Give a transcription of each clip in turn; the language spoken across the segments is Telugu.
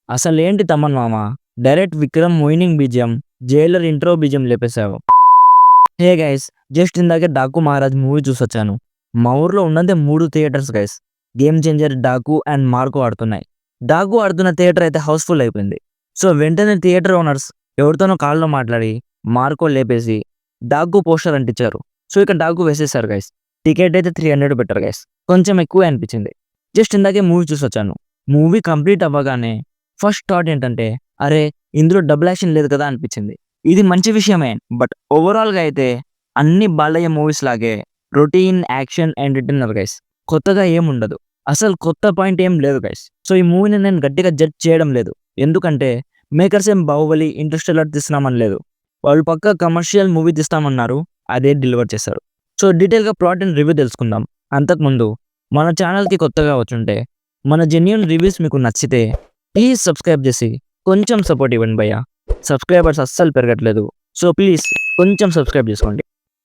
అసలేంటి తమన్ మామ, direct Vikram moaning BGM, Jailer intro BGM లేపేశావు. హే గైస్, జస్ట్ ఇందాకే డాకు మహారాజ్ మూవీ చూసొచ్చాను. మా ఊర్లో ఉన్నదే 3 theatres guys. Game Changer, Daaku and Marco ఆడుతున్నాయి. డాకు ఆడుతున్న థియేటర్ అయితే హౌస్ఫుల్ అయిపోయింది. సో వెంటనే థియేటర్ ఓనర్స్ ఎవరితోనో కాల్లో మాట్లాడి మార్కో లేపేసి డాకు పోస్టర్ అంటించారు. సో ఇక డాకు వేసేసారు గైస్. టికెట్ అయితే 300 పెట్టారు గైస్. కొంచెం ఎక్కువే అనిపించింది. జస్ట్ ఇందాకే మూవీ చూసొచ్చాను. మూవీ కంప్లీట్ అవ్వగానే ఫస్ట్ థాట్ ఏంటంటే, అరే ఇందులో డబుల్ యాక్షన్ లేదు కదా అనిపించింది. ఇది మంచి విషయమే, బట్ ఓవరాల్గా అయితే అన్ని బాలయ్య మూవీస్ లాగే రొటీన్ యాక్షన్ ఎంటర్టైనర్ గైస్. కొత్తగా ఏముండదు, అసలు కొత్త పాయింట్ ఏం లేదు గైస్. సో ఈ మూవీని నేను గట్టిగా జడ్జ్ చేయడం లేదు, ఎందుకంటే మేకర్స్ ఏం బాహుబలి, ఇంటర్స్టెల్లర్ తీస్తున్నామని లేదు. వాళ్ళు పక్కా కమర్షియల్ మూవీ తీస్తామన్నారు, అదే డెలివర్ చేశారు. సో డీటెయిల్గా ప్లాట్ అండ్ రివ్యూ తెలుసుకుందాం. అంతకుముందు మన ఛానల్కి కొత్తగా వచ్చుంటే, మన జెన్యూన్ రివ్యూస్ మీకు నచ్చితే ప్లీజ్ సబ్స్క్రైబ్ చేసి కొంచెం సపోర్ట్ ఇవ్వండి భయ్య. సబ్స్క్రైబర్స్ అస్సలు పెరగట్లేదు, సో ప్లీజ్ కొంచెం సబ్స్క్రైబ్ చేసుకోండి.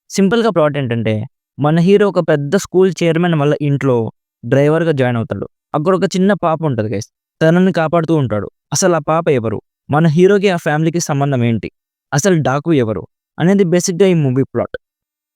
సింపుల్గా ప్లాట్ ఏంటంటే, మన హీరో ఒక పెద్ద స్కూల్ చైర్మన్ వల్ల ఇంట్లో డ్రైవర్గా జాయిన్ అవుతాడు. అక్కడ ఒక చిన్న పాప ఉంటుంది గైస్, తనని కాపాడుతూ ఉంటాడు. అసలు ఆ పాప ఎవరు, మన హీరోకి ఆ ఫ్యామిలీకి సంబంధం ఏంటి, అసలు డాకు ఎవరు అనేది బేసిక్గా ఈ మూవీ ప్లాట్.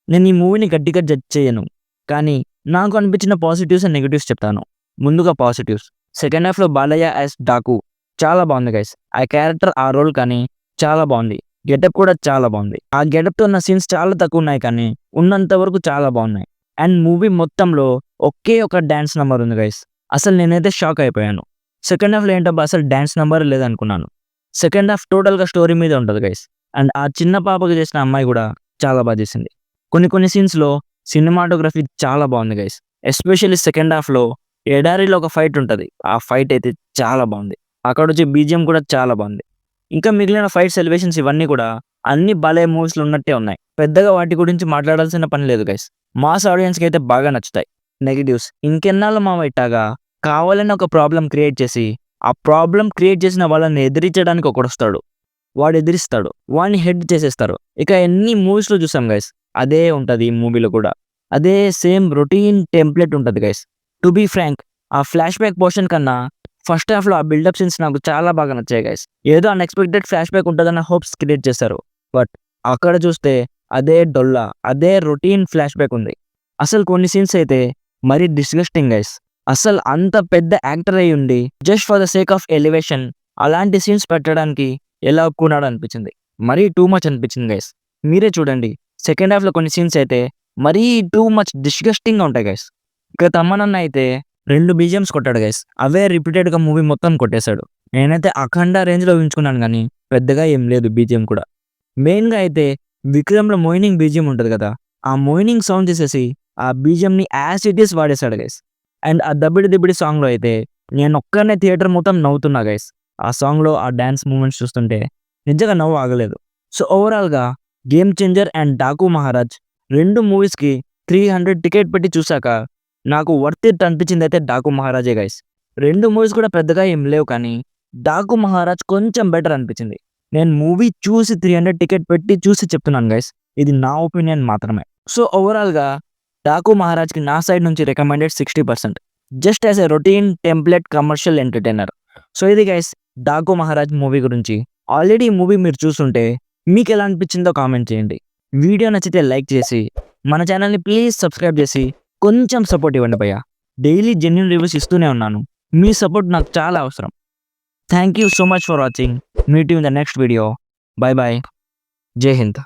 నేను ఈ మూవీని గట్టిగా జడ్జ్ చేయను, కానీ నాకు అనిపించిన పాజిటివ్స్ అండ్ నెగిటివ్స్ చెప్తాను. ముందుగా పాజిటివ్స్. సెకండ్ హాఫ్లో బాలయ్య యాజ్ డాకు చాలా బాగుంది గైస్. ఆ క్యారెక్టర్, ఆ రోల్ కానీ చాలా బాగుంది. గెటప్ కూడా చాలా బాగుంది. ఆ గెటప్తో ఉన్న సీన్స్ చాలా తక్కువ ఉన్నాయి, కానీ ఉన్నంత వరకు చాలా బాగున్నాయి. అండ్ మూవీ మొత్తంలో ఒకే ఒక డ్యాన్స్ నెంబర్ ఉంది గైస్. అసలు నేనైతే షాక్ అయిపోయాను. సెకండ్ హాఫ్లో ఏంటబ్బా అసలు డ్యాన్స్ నెంబర్ లేదనుకున్నాను. సెకండ్ హాఫ్ టోటల్గా స్టోరీ మీద ఉంటుంది గైస్. అండ్ ఆ చిన్న పాపకు చేసిన అమ్మాయి కూడా చాలా బాగా చేసింది. కొన్ని సీన్స్లో సినిమాటోగ్రఫీ చాలా బాగుంది గైస్. ఎస్పెషల్లీ సెకండ్ హాఫ్లో ఎడారిలో ఒక ఫైట్ ఉంటుంది, ఆ ఫైట్ అయితే చాలా బాగుంది. అక్కడ వచ్చే బీజిఎం కూడా చాలా బాగుంది. ఇంకా మిగిలిన ఫైట్స్, ఎలివేషన్స్ ఇవన్నీ కూడా అన్ని బాలయ్య మూవీస్లో ఉన్నట్టే ఉన్నాయి. పెద్దగా వాటి గురించి మాట్లాడాల్సిన పని లేదు గైస్. మాస్ ఆడియన్స్కి అయితే బాగా నచ్చుతాయి. నెగిటివ్స్, ఇంకెన్నాళ్ళు మామ ఇట్టాగా కావాలని ఒక ప్రాబ్లం క్రియేట్ చేసి ఆ ప్రాబ్లం క్రియేట్ చేసిన వాళ్ళని ఎదిరించడానికి ఒకడు వస్తాడు, వాడు ఎదిరిస్తాడు, వాడిని హెడ్ చేసేస్తారు. ఇక ఎన్ని మూవీస్లో చూసాం గైస్, అదే ఉంటుంది ఈ మూవీలో కూడా. అదే సేమ్ రొటీన్ టెంప్లెట్ ఉంటుంది గైస్. టు బీ ఫ్రాంక్, ఆ ఫ్లాష్ బ్యాక్ పోర్షన్ కన్నా ఫస్ట్ హాఫ్లో ఆ బిల్డప్ సీన్స్ నాకు చాలా బాగా నచ్చాయి గైస్. ఏదో అన్ఎక్స్పెక్టెడ్ ఫ్లాష్ బ్యాక్ ఉంటుందన్న హోప్స్ క్రియేట్ చేశారు, బట్ అక్కడ చూస్తే అదే డొల్లా, అదే రొటీన్ ఫ్లాష్ బ్యాక్ ఉంది. అసలు కొన్ని సీన్స్ అయితే మరీ డిస్గస్టింగ్ గైస్. అసలు అంత పెద్ద యాక్టర్ అయి ఉండి just for the sake of elevation అలాంటి సీన్స్ పెట్టడానికి ఎలా ఒప్పుకున్నాడు అనిపించింది. మరీ టూ మచ్ అనిపించింది గైస్. మీరే చూడండి, సెకండ్ హాఫ్లో కొన్ని సీన్స్ అయితే మరీ టూ మచ్ డిస్గస్టింగ్గా ఉంటాయి గైస్. ఇక తమ్మనన్న అయితే 2 బీజిఎమ్స్ కొట్టాడు గైస్. అవే రిపీటెడ్గా మూవీ మొత్తం కొట్టేశాడు. నేనైతే అఖండ రేంజ్లో ఊహించుకున్నాను, కానీ పెద్దగా ఏం లేదు బీజిఎం కూడా. మెయిన్గా అయితే విక్రమ్లో మోయినింగ్ బీజిఎం ఉంటుంది కదా, ఆ మోయినింగ్ సౌండ్ చేసేసి ఆ బీజిఎంని యాజ్ ఇట్ ఈస్ వాడేశాడు గైస్. అండ్ ఆ దబ్బిడి దిబ్బిడి సాంగ్లో అయితే నేను ఒక్కనే థియేటర్ మొత్తం నవ్వుతున్నా గైస్. ఆ సాంగ్లో ఆ డ్యాన్స్ మూమెంట్స్ చూస్తుంటే నిజంగా నవ్వు ఆగలేదు. సో ఓవరాల్గా game changer and Daaku Maharaj 2 మూవీస్కి 300 టికెట్ పెట్టి చూశాక నాకు వర్త్ ఇట్ అనిపించింది అయితే డాకు మహారాజే గైస్. 2 మూవీస్ కూడా పెద్దగా ఏం లేవు, కానీ డాకు మహారాజ్ కొంచెం బెటర్ అనిపించింది. నేను మూవీ చూసి 300 టికెట్ పెట్టి చూసి చెప్తున్నాను గైస్, ఇది నా ఒపీనియన్ మాత్రమే. సో ఓవరాల్గా డాకు మహారాజ్కి నా సైడ్ నుంచి recommended 60%, just as a routine template commercial entertainer. So ఇది గైస్ డాకు మహారాజ్ మూవీ గురించి. ఆల్రెడీ ఈ మూవీ మీరు చూస్తుంటే మీకు ఎలా అనిపించిందో కామెంట్ చేయండి. వీడియో నచ్చితే లైక్ చేసి మన ఛానల్ని ప్లీజ్ సబ్స్క్రైబ్ చేసి కొంచెం సపోర్ట్ ఇవ్వండి భయ్య. డైలీ జెన్యూన్ రివ్యూస్ ఇస్తూనే ఉన్నాను, మీ సపోర్ట్ నాకు చాలా అవసరం. Thank you so much for watching. Meet you in the next video. Bye bye. జై హింద్.